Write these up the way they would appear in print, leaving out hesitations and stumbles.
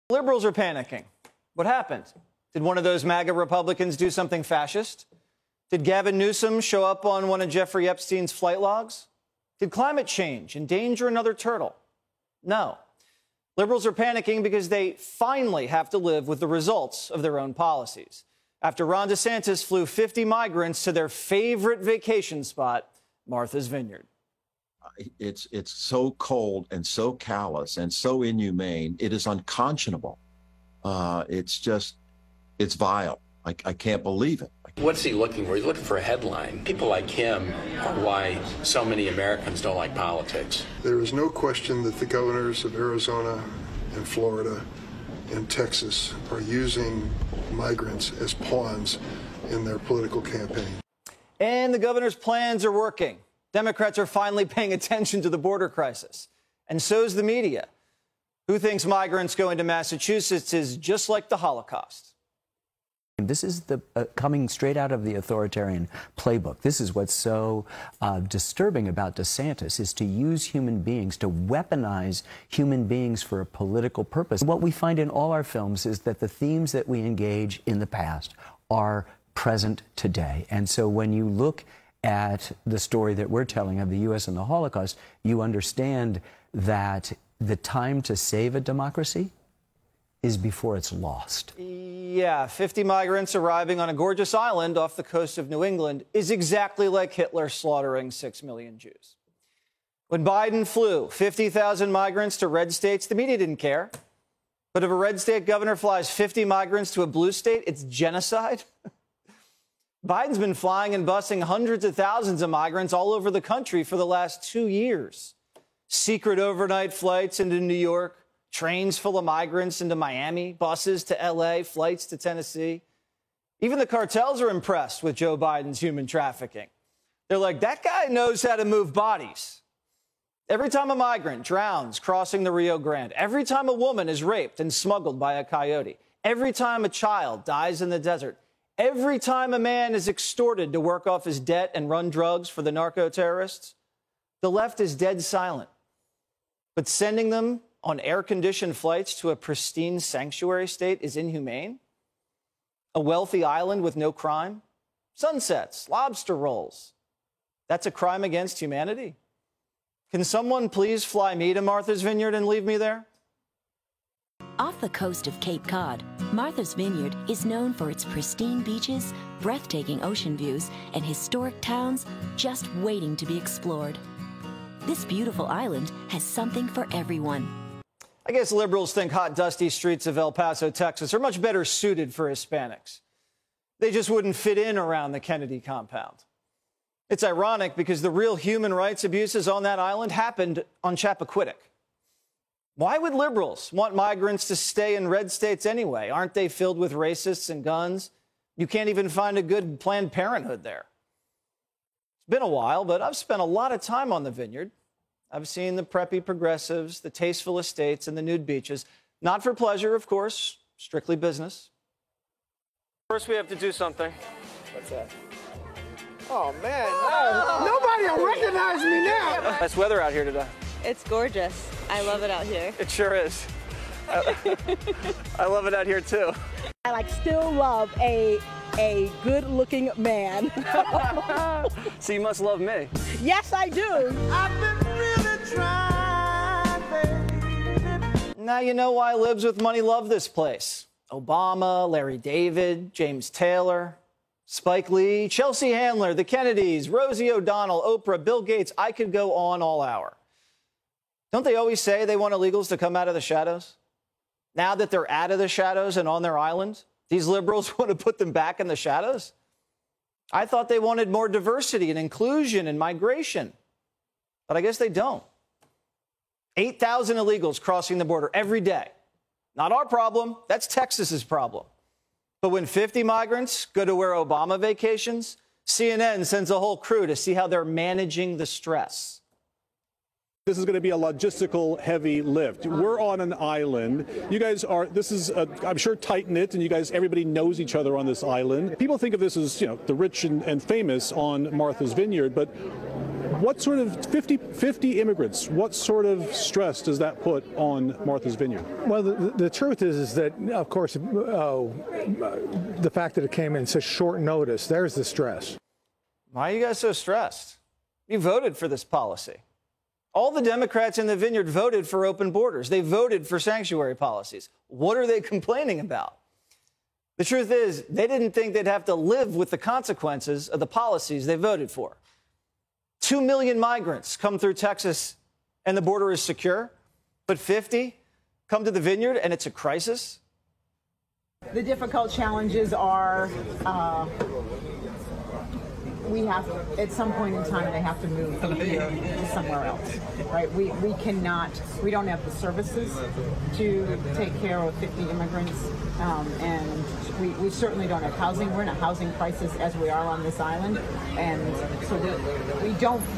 Liberals are panicking. What happened? Did one of those MAGA Republicans do something fascist? Did Gavin Newsom show up on one of Jeffrey Epstein's flight logs? Did climate change endanger another turtle? No. Liberals are panicking because they finally have to live with the results of their own policies. After Ron DeSantis flew 50 migrants to their favorite vacation spot, Martha's Vineyard. It's so cold and so callous and so inhumane. It is unconscionable. It's vile. I can't believe it. What's he looking for? He's looking for a headline. People like him are why so many Americans don't like politics. There is no question that the governors of Arizona and Florida and Texas are using migrants as pawns in their political campaign. And the governor's plans are working. Democrats are finally paying attention to the border crisis. And so's the media, who thinks migrants going to Massachusetts is just like the Holocaust. This is the coming straight out of the authoritarian playbook. This is what's so disturbing about DeSantis, is to use human beings, to weaponize human beings for a political purpose. What we find in all our films is that the themes that we engage in the past are present today. And so when you look at the story that we're telling of the U.S. and the Holocaust, you understand that the time to save a democracy is before it's lost. Yeah, 50 migrants arriving on a gorgeous island off the coast of New England is exactly like Hitler slaughtering 6 million Jews. When Biden flew 50,000 migrants to red states, the media didn't care. But if a red state governor flies 50 migrants to a blue state, it's genocide. Biden's been flying and busing hundreds of thousands of migrants all over the country for the last 2 years. Secret overnight flights into New York, trains full of migrants into Miami, buses to L.A., flights to Tennessee. Even the cartels are impressed with Joe Biden's human trafficking. They're like, that guy knows how to move bodies. Every time a migrant drowns crossing the Rio Grande, every time a woman is raped and smuggled by a coyote, every time a child dies in the desert, every time a man is extorted to work off his debt and run drugs for the narco-terrorists, the left is dead silent. But sending them on air-conditioned flights to a pristine sanctuary state is inhumane? A wealthy island with no crime? Sunsets, lobster rolls. That's a crime against humanity? Can someone please fly me to Martha's Vineyard and leave me there? Off the coast of Cape Cod, Martha's Vineyard is known for its pristine beaches, breathtaking ocean views, and historic towns just waiting to be explored. This beautiful island has something for everyone. I guess liberals think hot, dusty streets of El Paso, Texas are much better suited for Hispanics. They just wouldn't fit in around the Kennedy compound. It's ironic because the real human rights abuses on that island happened on Chappaquiddick. Why would liberals want migrants to stay in red states anyway? Aren't they filled with racists and guns? You can't even find a good Planned Parenthood there. It's been a while, but I've spent a lot of time on the Vineyard. I've seen the preppy progressives, the tasteful estates, and the nude beaches. Not for pleasure, of course, strictly business. First, we have to do something. What's that? Oh, man. Nobody will recognize me now. Nice weather out here today. It's gorgeous. I love it out here. It sure is. I love it out here, too. I still love a good-looking man. So you must love me. Yes, I do. I've been really trying, baby. Now you know why libs with money love this place. Obama, Larry David, James Taylor, Spike Lee, Chelsea Handler, the Kennedys, Rosie O'Donnell, Oprah, Bill Gates. I could go on all hour. Don't they always say they want illegals to come out of the shadows? Now that they're out of the shadows and on their island, these liberals want to put them back in the shadows? I thought they wanted more diversity and inclusion and migration, but I guess they don't. 8,000 illegals crossing the border every day. Not our problem. That's Texas's problem. But when 50 migrants go to where Obama vacations, CNN sends a whole crew to see how they're managing the stress. This is going to be a logistical heavy lift. We're on an island. You guys are, this is, I'm sure, tight-knit, and you guys, everybody knows each other on this island. People think of this as, you know, the rich and famous on Martha's Vineyard, but What sort of 50 immigrants, what sort of stress does that put on Martha's Vineyard? Well, the truth is that, of course, the fact that it came in such short notice, there's the stress. Why are you guys so stressed? You voted for this policy. All the Democrats in the Vineyard voted for open borders. They voted for sanctuary policies. What are they complaining about? The truth is, they didn't think they'd have to live with the consequences of the policies they voted for. 2 million migrants come through Texas and the border is secure, but 50 come to the Vineyard and it's a crisis? The difficult challenges are we have, at some point in time, they have to move from here to somewhere else, right? We don't have the services to take care of 50 immigrants, and we certainly don't have housing. We're in a housing crisis as we are on this island, and so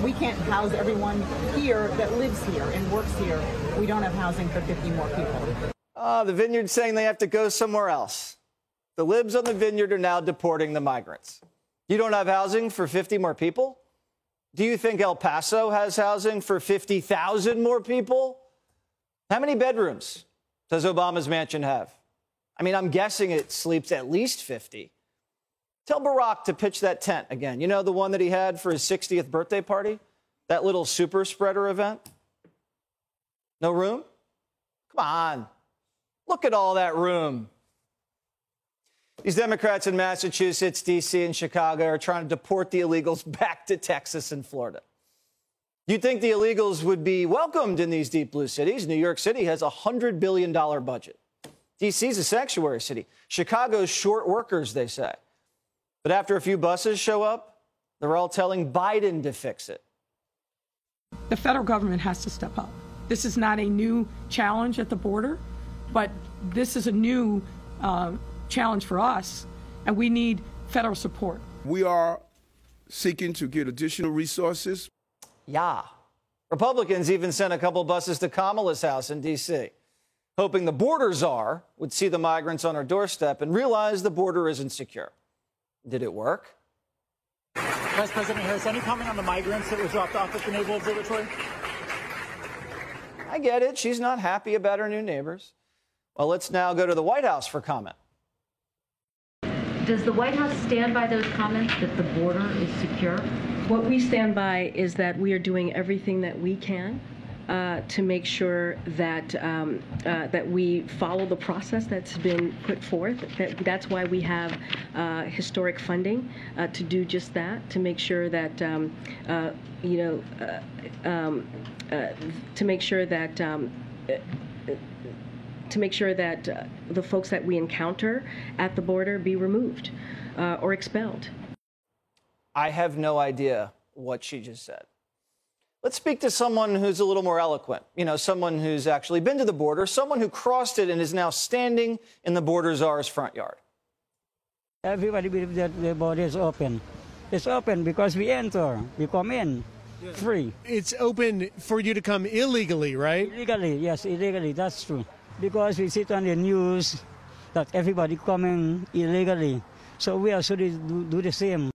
we can't house everyone here that lives here and works here. We don't have housing for 50 more people. The Vineyard's saying they have to go somewhere else. The libs on the Vineyard are now deporting the migrants. You don't have housing for 50 more people? Do you think El Paso has housing for 50,000 more people? How many bedrooms does Obama's mansion have? I mean, I'm guessing it sleeps at least 50. Tell Barack to pitch that tent again. You know, the one that he had for his 60th birthday party? That little super spreader event? No room? Come on. Look at all that room. These Democrats in Massachusetts, D.C., and Chicago are trying to deport the illegals back to Texas and Florida. You'd think the illegals would be welcomed in these deep blue cities. New York City has a $100 billion budget. D.C.'s a sanctuary city. Chicago's short workers, they say. But after a few buses show up, they're all telling Biden to fix it. The federal government has to step up. This is not a new challenge at the border, but this is a new challenge for us, and we need federal support. We are seeking to get additional resources. Yeah. Republicans even sent a couple buses to Kamala's house in D.C., hoping the border czar would see the migrants on her doorstep and realize the border isn't secure. Did it work? Vice President Harris, any comment on the migrants that were dropped off at the Naval Observatory? I get it. She's not happy about her new neighbors. Well, let's now go to the White House for comment. Does the White House stand by those comments that the border is secure? What we stand by is that we are doing everything that we can to make sure that that we follow the process that's been put forth. That's why we have historic funding to do just that, to make sure that to make sure that the folks that we encounter at the border be removed or expelled. I have no idea what she just said. Let's speak to someone who's a little more eloquent. You know, someone who's actually been to the border, someone who crossed it and is now standing in the border czar's front yard. Everybody believes that the border is open. It's open because we enter, we come in. Free. It's open for you to come illegally, right? Illegally, yes, illegally, that's true. Because we see on the news that everybody coming illegally. So we also do the same.